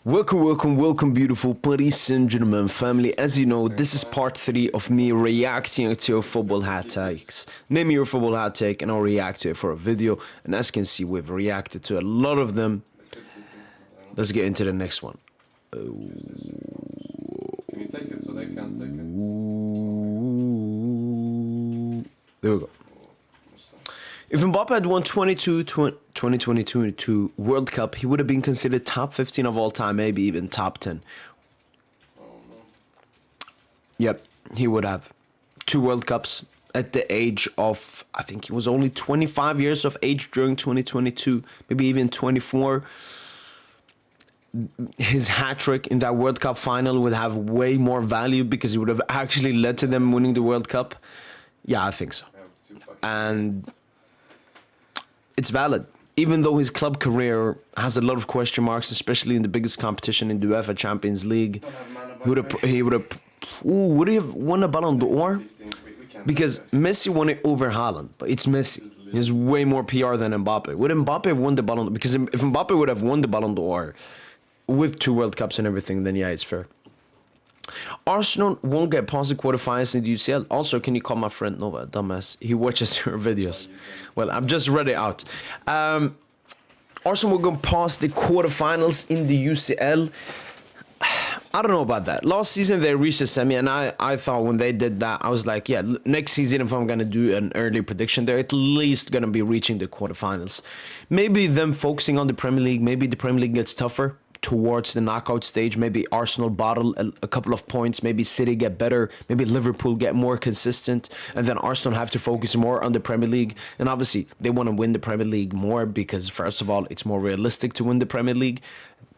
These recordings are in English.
Welcome, beautiful ladies and gentlemen, family. As you know, this is part 3 of me reacting to your football hat takes. Name me your football hat take and I'll react to it for a video. And as you can see, we've reacted to a lot of them. Let's get into the next one. Can you take it so they can take it? There we go. If Mbappe had won 2022 World Cup, he would have been considered top 15 of all time, maybe even top 10. Oh no. Yep, he would have. 2 World Cups at the age of, I think he was only 25 years of age during 2022, maybe even 24. His hat-trick in that World Cup final would have way more value because he would have actually led to them winning the World Cup. Yeah, I think so. And it's valid. Even though his club career has a lot of question marks, especially in the biggest competition in the UEFA Champions League, would he have won a Ballon d'Or? Because Messi won it over Haaland, but it's Messi. He has way more PR than Mbappe. Would Mbappe have won the Ballon d'Or? Because if Mbappe would have won the Ballon d'Or with 2 World Cups and everything, then yeah, it's fair. Arsenal won't get past the quarterfinals in the UCL. Also, can you call my friend Nova a dumbass? He watches your videos. Well, I've just read it out. Arsenal will go past the quarterfinals in the UCL. I don't know about that. Last season, they reached the semi, and I thought when they did that, I was like, yeah, next season, if I'm going to do an early prediction, they're at least going to be reaching the quarterfinals. Maybe them focusing on the Premier League, maybe the Premier League gets tougher towards the knockout stage. Maybe Arsenal bottle a couple of points, maybe City get better, maybe Liverpool get more consistent, and then Arsenal have to focus more on the Premier League. And obviously they want to win the Premier League more because first of all, it's more realistic to win the Premier League.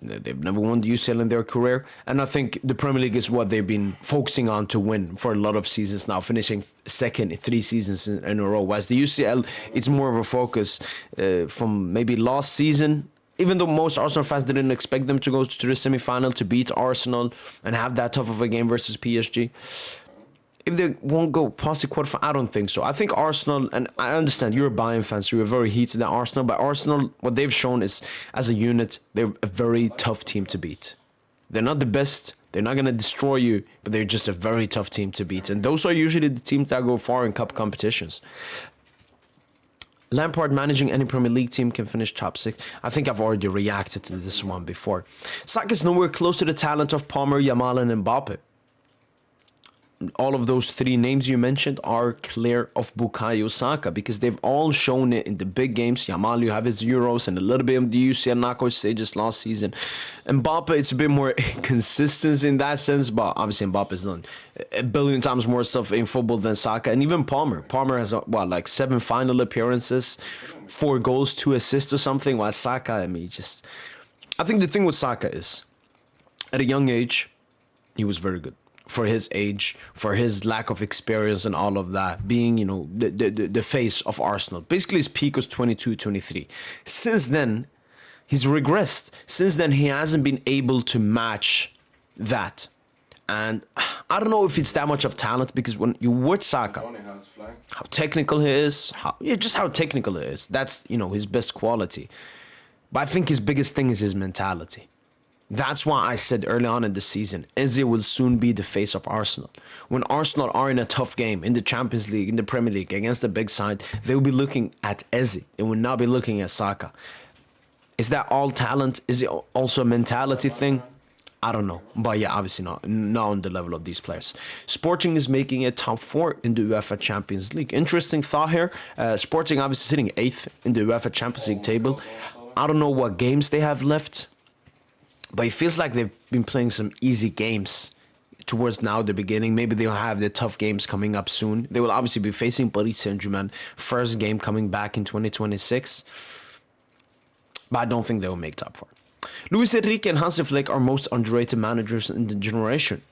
They've never won the UCL in their career, and I think the Premier League is what they've been focusing on to win for a lot of seasons now, finishing second 3 seasons in a row. Whereas the UCL, it's more of a focus from maybe last season. Even though most Arsenal fans didn't expect them to go to the semi-final to beat Arsenal and have that tough of a game versus PSG. If they won't go past the quarterfinal, I don't think so. I think Arsenal, and I understand you're a Bayern fan, so you're very heated at Arsenal, but Arsenal, what they've shown is, as a unit, they're a very tough team to beat. They're not the best, they're not going to destroy you, but they're just a very tough team to beat. And those are usually the teams that go far in cup competitions. Lampard managing any Premier League team can finish top 6. I think I've already reacted to this one before. Saka is nowhere close to the talent of Palmer, Yamal and Mbappe. All of those 3 names you mentioned are clear of Bukayo Saka because they've all shown it in the big games. Yamal, you have his Euros and a little bit of the UCL knockout stages last season. Mbappe, it's a bit more consistent in that sense, but obviously Mbappe's done a billion times more stuff in football than Saka, and even Palmer. Palmer has, what, like 7 final appearances, 4 goals, 2 assists or something, while Saka, I mean, I think the thing with Saka is, at a young age, he was very good. For his age, for his lack of experience and all of that, being, you know, the face of Arsenal. Basically, his peak was 22, 23. Since then, he's regressed. Since then, he hasn't been able to match that. And I don't know if it's that much of talent because when you watch Saka, how technical he is, just how technical he is, that's, you know, his best quality. But I think his biggest thing is his mentality. That's why I said early on in the season, Eze will soon be the face of Arsenal. When Arsenal are in a tough game in the Champions League, in the Premier League, against the big side, they will be looking at Eze. They will not be looking at Saka. Is that all talent? Is it also a mentality thing? I don't know. But yeah, obviously not on the level of these players. Sporting is making a top 4 in the UEFA Champions League. Interesting thought here. Sporting obviously sitting 8th in the UEFA Champions League table. I don't know what games they have left, but it feels like they've been playing some easy games towards now the beginning. Maybe they'll have the tough games coming up soon. They will obviously be facing Paris Saint-Germain. First game coming back in 2026. But I don't think they will make top 4. Luis Enrique and Hansi Flick are most underrated managers in the generation.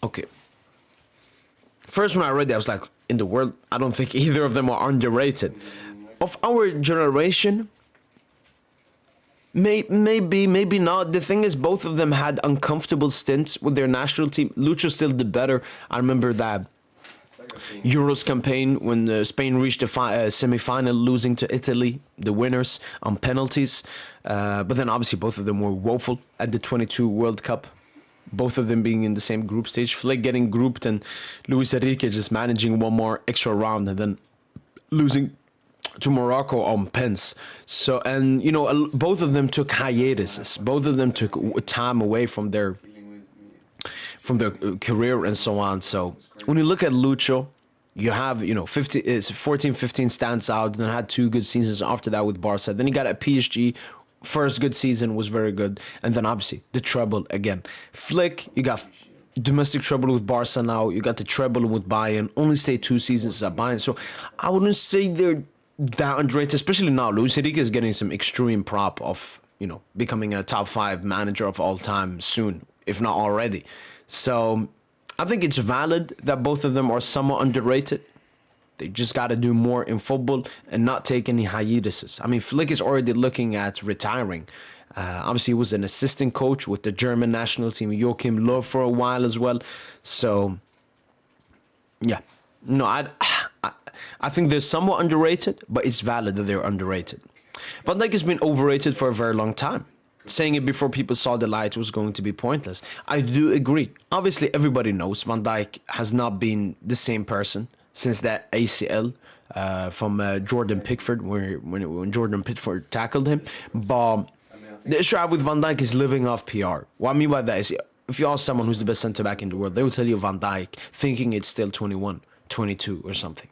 Okay. First when I read that, I was like, in the world, I don't think either of them are underrated. Of our generation, maybe not. The thing is, both of them had uncomfortable stints with their national team. Lucho still did better. I remember that Euros campaign when Spain reached the semi-final, losing to Italy, the winners, on penalties. But then obviously both of them were woeful at the 22 World Cup. Both of them being in the same group stage. Flick getting grouped and Luis Enrique just managing one more extra round and then losing to Morocco on pens. So, and you know, both of them took hiatuses. Both of them took time away from their career and so on. So when you look at Lucho, you have, you know, 14, 15 stands out, then had 2 good seasons after that with Barca. Then he got at PSG. First good season was very good. And then obviously the treble again. Flick, you got domestic treble with Barca now. You got the treble with Bayern. Only stayed 2 seasons at Bayern. So I wouldn't say they're that underrated, especially now. Luis Enrique is getting some extreme prop of, you know, becoming a top 5 manager of all time soon, if not already. So I think it's valid that both of them are somewhat underrated. They just got to do more in football and not take any hiatuses. I mean, Flick is already looking at retiring. Obviously, he was an assistant coach with the German national team, Joachim Löw, for a while as well. So, yeah. No, I think they're somewhat underrated, but it's valid that they're underrated. Van Dijk has been overrated for a very long time. Saying it before people saw the light was going to be pointless. I do agree. Obviously, everybody knows Van Dijk has not been the same person since that ACL from Jordan Pickford, when Jordan Pickford tackled him. But the issue I have with Van Dijk is living off PR. What I mean by that is, if you ask someone who's the best centre-back in the world, they will tell you Van Dijk, thinking it's still 21, 22 or something.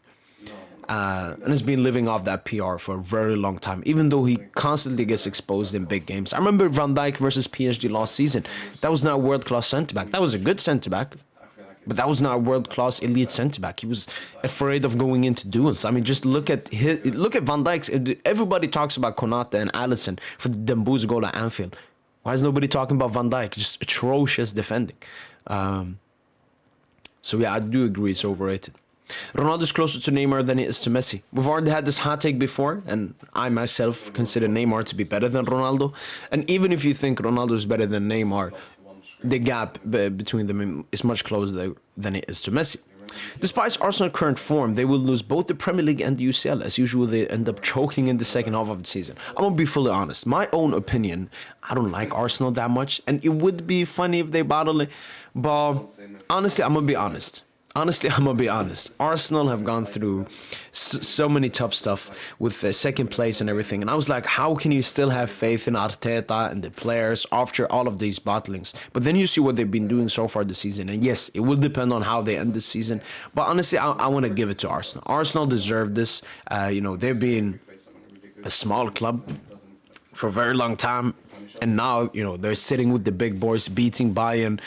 And has been living off that PR for a very long time, even though he constantly gets exposed in big games. I remember Van Dijk versus PSG last season. That was not a world-class centre-back. That was a good centre-back, but that was not a world-class elite centre-back. He was afraid of going into duels. I mean, just look at Van Dijk's. Everybody talks about Konate and Alisson for the Dembouz goal at Anfield. Why is nobody talking about Van Dijk? Just atrocious defending. So yeah, I do agree it's overrated. Ronaldo is closer to Neymar than he is to Messi. We've already had this hot take before, and I myself consider Neymar to be better than Ronaldo. And even if you think Ronaldo is better than Neymar, the gap between them is much closer than it is to Messi. Despite Arsenal's current form, they will lose both the Premier League and the UCL. As usual, they end up choking in the second half of the season. I'm going to be fully honest. My own opinion, I don't like Arsenal that much, and it would be funny if they battle it. But honestly, I'm going to be honest. Arsenal have gone through so many tough stuff with second place and everything. And I was like, how can you still have faith in Arteta and the players after all of these battlings? But then you see what they've been doing so far this season. And yes, it will depend on how they end the season. But honestly, I want to give it to Arsenal. Arsenal deserve this. They've been a small club for a very long time. And now, they're sitting with the big boys, beating Bayern,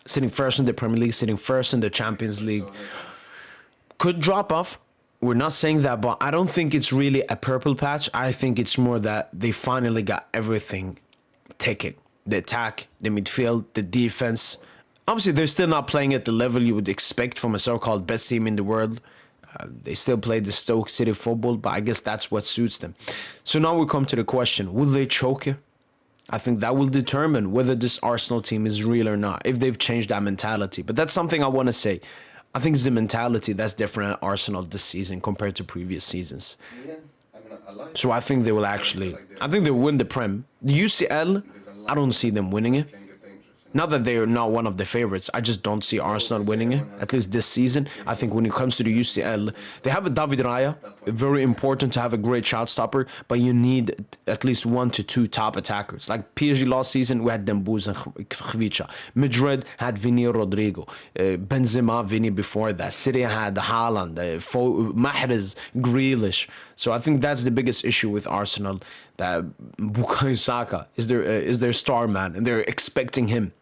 sitting first in the Premier League, sitting first in the Champions League. Could drop off. We're not saying that, but I don't think it's really a purple patch. I think it's more that they finally got everything ticking. The attack, the midfield, the defense. Obviously, they're still not playing at the level you would expect from a so-called best team in the world. They still play the Stoke City football, but I guess that's what suits them. So now we come to the question, will they choke you? I think that will determine whether this Arsenal team is real or not, if they've changed that mentality. But that's something I want to say. I think it's the mentality that's different at Arsenal this season compared to previous seasons. So I think they will they'll win the Prem. The UCL, I don't see them winning it. Not that they are not one of the favorites. I just don't see Arsenal winning it, at least this season. I think when it comes to the UCL, they have a David Raya. Very important to have a great shot stopper, but you need at least 1 to 2 top attackers. Like PSG last season, we had Dembouz and Khvicha. Madrid had Vini Rodrigo. Benzema, Vini before that. City had Haaland, Mahrez, Grealish. So I think that's the biggest issue with Arsenal, that Bukayo Saka is their star man, and they're expecting him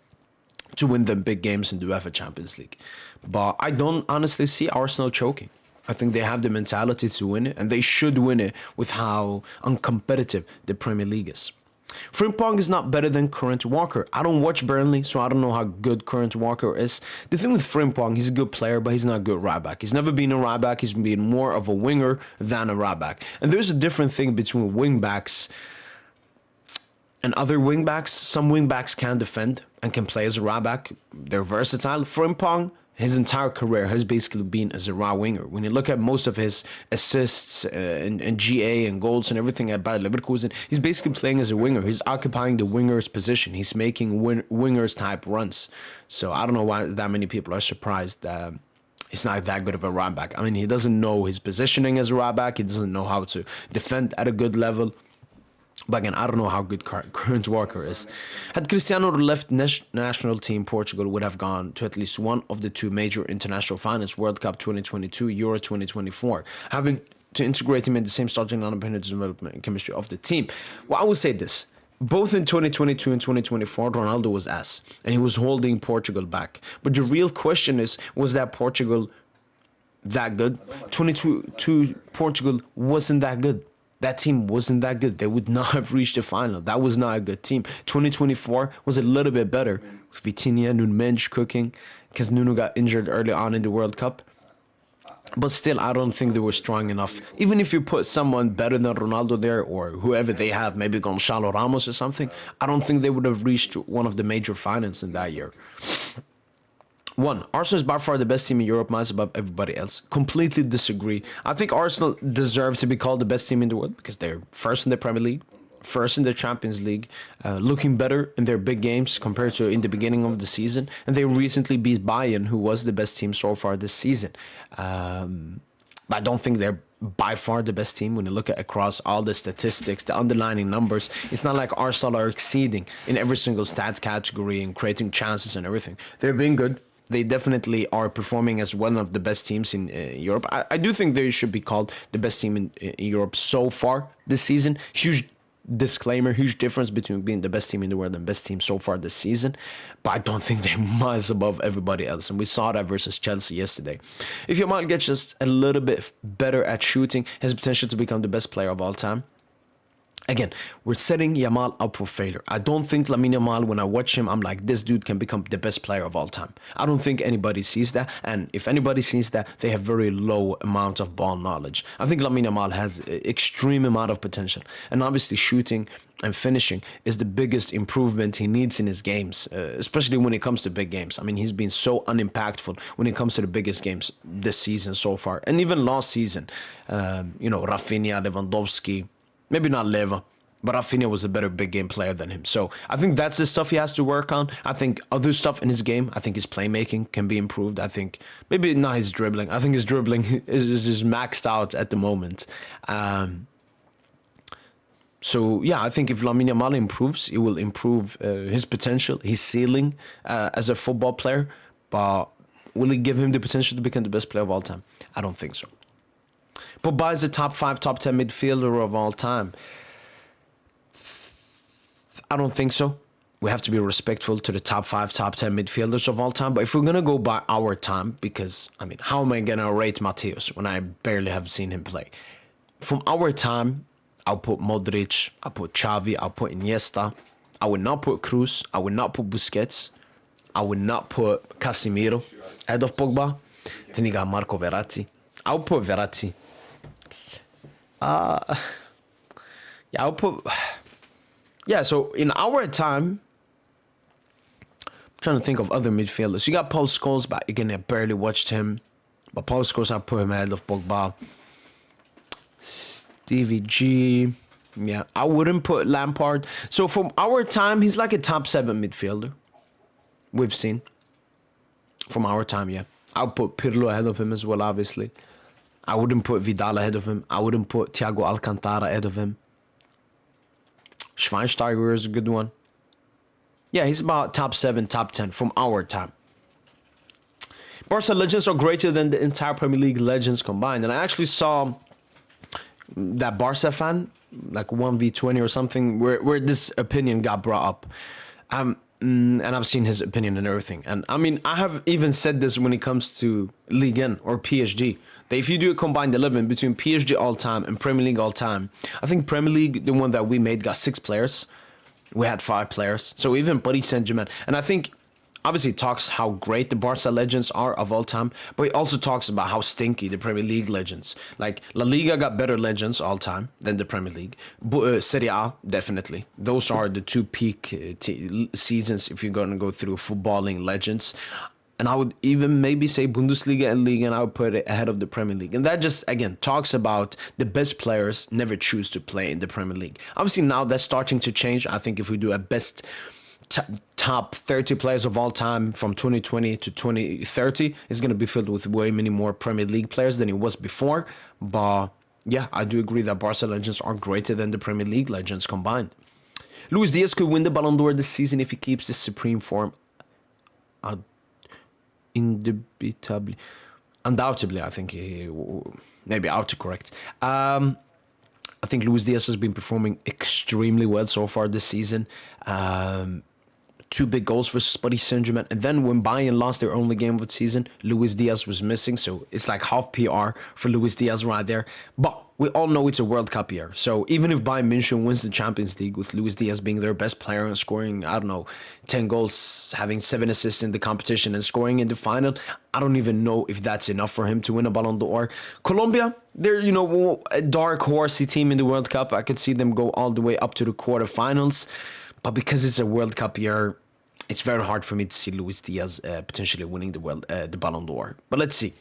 to win them big games in the UEFA Champions League. But I don't honestly see Arsenal choking. I think they have the mentality to win it, and they should win it with how uncompetitive the Premier League is. Frimpong is not better than Current Walker. I don't watch Burnley, so I don't know how good Current Walker is. The thing with Frimpong, he's a good player, but he's not a good right back. He's never been a right back. He's been more of a winger than a right back. And there's a different thing between wing backs and other wing backs. Some wing backs can defend and can play as a right back. They're versatile. Frimpong, his entire career has basically been as a raw winger. When you look at most of his assists and GA and goals and everything at Bayer Leverkusen, he's basically playing as a winger. He's occupying the winger's position. He's making wingers type runs. So I don't know why that many people are surprised that he's not that good of a right back. I mean, he doesn't know his positioning as a right back. He doesn't know how to defend at a good level. But again, I don't know how good Current Walker is. Had Cristiano left national team, Portugal would have gone to at least one of the two major international finals, World Cup 2022, Euro 2024, having to integrate him in the same starting lineup and development and chemistry of the team. Well, I will say this. Both in 2022 and 2024, Ronaldo was ass, and he was holding Portugal back. But the real question is, was that Portugal that good? 22 Portugal wasn't that good. That team wasn't that good. They would not have reached the final. That was not a good team. 2024 was a little bit better. With Vitinha, Nuno Mendes cooking, because Nuno got injured early on in the World Cup. But still, I don't think they were strong enough. Even if you put someone better than Ronaldo there, or whoever they have, maybe Gonçalo Ramos or something, I don't think they would have reached one of the major finals in that year. One, Arsenal is by far the best team in Europe, miles above everybody else. Completely disagree. I think Arsenal deserve to be called the best team in the world because they're first in the Premier League, first in the Champions League, looking better in their big games compared to in the beginning of the season. And they recently beat Bayern, who was the best team so far this season. But I don't think they're by far the best team when you look at across all the statistics, the underlying numbers. It's not like Arsenal are exceeding in every single stats category and creating chances and everything. They're being good. They definitely are performing as one of the best teams in Europe. I do think they should be called the best team in Europe so far this season. Huge disclaimer, huge difference between being the best team in the world and best team so far this season. But I don't think they're miles above everybody else. And we saw that versus Chelsea yesterday. If Yamal gets just a little bit better at shooting, has potential to become the best player of all time. Again, we're setting Yamal up for failure. I don't think Lamine Yamal, when I watch him, I'm like, this dude can become the best player of all time. I don't think anybody sees that. And if anybody sees that, they have very low amount of ball knowledge. I think Lamine Yamal has extreme amount of potential. And obviously shooting and finishing is the biggest improvement he needs in his games, especially when it comes to big games. I mean, he's been so unimpactful when it comes to the biggest games this season so far. And even last season, Rafinha, Lewandowski, maybe not Leva, but Rafinha was a better big game player than him. So I think that's the stuff he has to work on. I think other stuff in his game, I think his playmaking can be improved. I think maybe not his dribbling. I think his dribbling is just maxed out at the moment. So yeah, I think if Lamine Yamal improves, it will improve his potential, his ceiling as a football player. But will it give him the potential to become the best player of all time? I don't think so. Pogba is a top 5, top 10 midfielder of all time. I don't think so. We have to be respectful to the top 5, top 10 midfielders of all time. But if we're going to go by our time, because, I mean, how am I going to rate Mateus when I barely have seen him play? From our time, I'll put Modric, I'll put Xavi, I'll put Iniesta. I would not put Cruz. I would not put Busquets. I would not put Casemiro ahead of Pogba. Then you got Marco Verratti. I'll put Verratti. I'll put... Yeah, so in our time, I'm trying to think of other midfielders. You got Paul Scholes, but again, I barely watched him. But Paul Scholes, I'll put him ahead of Pogba. Stevie G. Yeah, I wouldn't put Lampard. So from our time, he's like a top 7 midfielder. We've seen. From our time, yeah. I'll put Pirlo ahead of him as well, obviously. I wouldn't put Vidal ahead of him. I wouldn't put Thiago Alcantara ahead of him. Schweinsteiger is a good one. Yeah, he's about top 7, top 10 from our time. Barca legends are greater than the entire Premier League legends combined. And I actually saw that Barca fan, like 1v20 or something, where this opinion got brought up. And I've seen his opinion and everything. And I mean, I have even said this when it comes to Ligue 1 or PSG. That if you do a combined 11 between PSG all time and Premier League all time, I think Premier League, the one that we made, got 6 players. We had 5 players. So even Paris Saint-Germain. And I think, obviously, it talks how great the Barca legends are of all time. But it also talks about how stinky the Premier League legends. Like, La Liga got better legends all time than the Premier League. Serie A, definitely. Those are the 2 peak seasons if you're going to go through footballing legends. And I would even maybe say Bundesliga and Liga, and I would put it ahead of the Premier League. And that just, again, talks about the best players never choose to play in the Premier League. Obviously, now that's starting to change. I think if we do a best top 30 players of all time from 2020 to 2030, it's going to be filled with way many more Premier League players than it was before. But yeah, I do agree that Barca legends are greater than the Premier League legends combined. Luis Diaz could win the Ballon d'Or this season if he keeps this supreme form. Indubitably, undoubtedly, I think maybe autocorrect. I think Luis Diaz has been performing extremely well so far this season. 2 big goals versus Paris Saint-Germain, and then when Bayern lost their only game of the season, Luis Diaz was missing, so it's like half PR for Luis Diaz right there. But we all know it's a World Cup year, so even if Bayern München wins the Champions League with Luis Diaz being their best player and scoring, I don't know, 10 goals, having 7 assists in the competition and scoring in the final, I don't even know if that's enough for him to win a Ballon d'Or. Colombia, they're, you know, a dark horsey team in the World Cup. I could see them go all the way up to the quarterfinals. But because it's a World Cup year, it's very hard for me to see Luis Diaz potentially winning the Ballon d'Or. But let's see.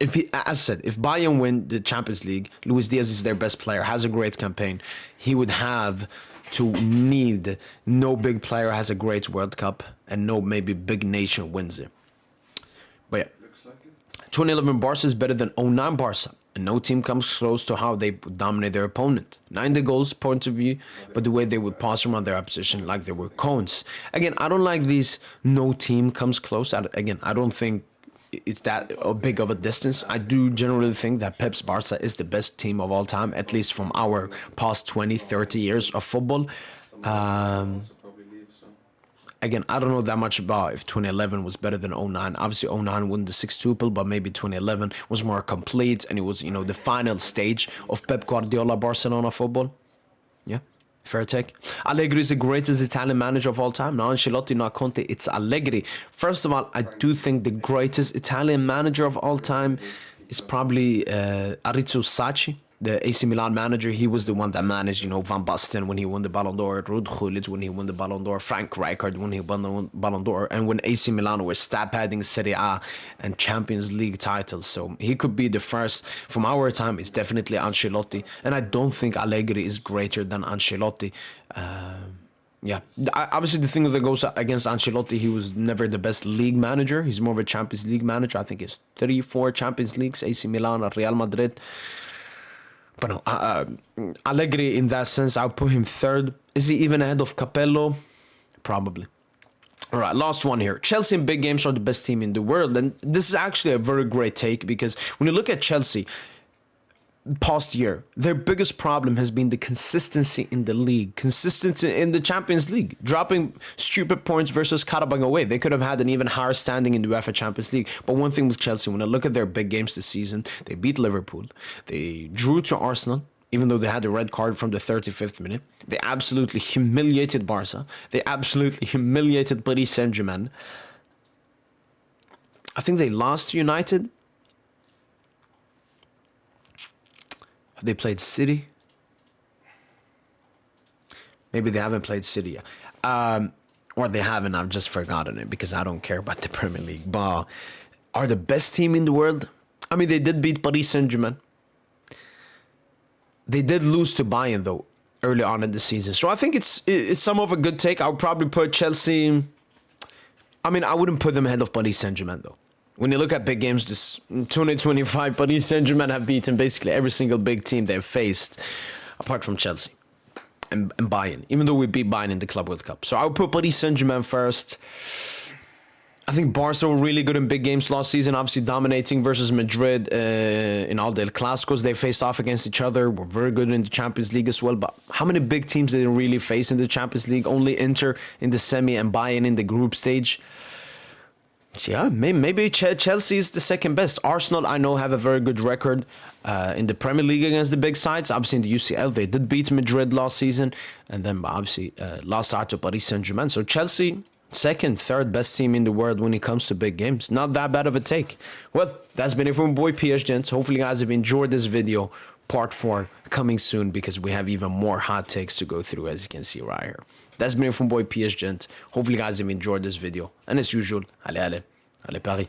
If he, as I said, if Bayern win the Champions League, Luis Diaz is their best player, has a great campaign. He would have to need no big player has a great World Cup and no maybe big nation wins it. But yeah, 2011 Barca is better than 09 Barca. And no team comes close to how they dominate their opponent. Not in the goals point of view, but the way they would pass around their opposition like they were cones. Again, I don't like these no team comes close. I don't think it's that big of a distance. I do generally think that Pep's Barca is the best team of all time, at least from our past 20, 30 years of football. Again, I don't know that much about if 2011 was better than 09. Obviously, 09 won the sextuple, but maybe 2011 was more complete, and it was, you know, the final stage of Pep Guardiola Barcelona football. Yeah, fair take. Allegri is the greatest Italian manager of all time. Not Ancelotti, not Conte, it's Allegri. First of all, I do think the greatest Italian manager of all time is probably Arizzo Sacchi, the AC Milan manager. He was the one that managed, you know, Van Basten when he won the Ballon d'Or, Ruud Gullit when he won the Ballon d'Or, Frank Rijkaard when he won the Ballon d'Or, and when AC Milan were stat-padding Serie A and Champions League titles. So he could be the first. From our time, it's definitely Ancelotti, and I don't think Allegri is greater than Ancelotti. Yeah, obviously the thing that goes against Ancelotti, he was never the best league manager. He's more of a Champions League manager. I think it's 3-4 Champions Leagues, AC Milan, Real Madrid. But no, Allegri in that sense, I'll put him third. Is he even ahead of Capello? Probably. All right, last one here. Chelsea in big games are the best team in the world. And this is actually a very great take, because when you look at Chelsea past year, their biggest problem has been the consistency in the league, consistency in the Champions League, dropping stupid points versus Karabakh away. They could have had an even higher standing in the UEFA Champions League. But one thing with Chelsea, when I look at their big games this season, they beat Liverpool, they drew to Arsenal, even though they had the red card from the 35th minute. They absolutely humiliated Barca. They absolutely humiliated Paris Saint-Germain. I think they lost to United. They played City. Maybe they haven't played City yet. Or they haven't, I've just forgotten it because I don't care about the Premier League. But are the best team in the world? I mean, they did beat Paris Saint-Germain. They did lose to Bayern, though, early on in the season. So I think it's some of a good take. I would probably put Chelsea... I mean, I wouldn't put them ahead of Paris Saint-Germain, though. When you look at big games, this 2025, Paris Saint-Germain have beaten basically every single big team they've faced, apart from Chelsea and Bayern, even though we beat Bayern in the Club World Cup. So I would put Paris Saint-Germain first. I think Barca were really good in big games last season, obviously dominating versus Madrid in all the El Clásicos. They faced off against each other, were very good in the Champions League as well. But how many big teams did they really face in the Champions League? Only Inter in the semi and Bayern in the group stage. Yeah, maybe Chelsea is the second best. Arsenal, I know, have a very good record in the Premier League against the big sides. Obviously, in the UCL, they did beat Madrid last season. And then, obviously, lost out to Paris Saint-Germain. So Chelsea, second, third best team in the world when it comes to big games. Not that bad of a take. Well, that's been it from boy PSGINT. Hopefully, you guys have enjoyed this video. Part 4 coming soon, because we have even more hot takes to go through, as you can see right here. That's been it from boy PSGINT. Hopefully, you guys have enjoyed this video. And as usual, allez, allez. Allez, Paris.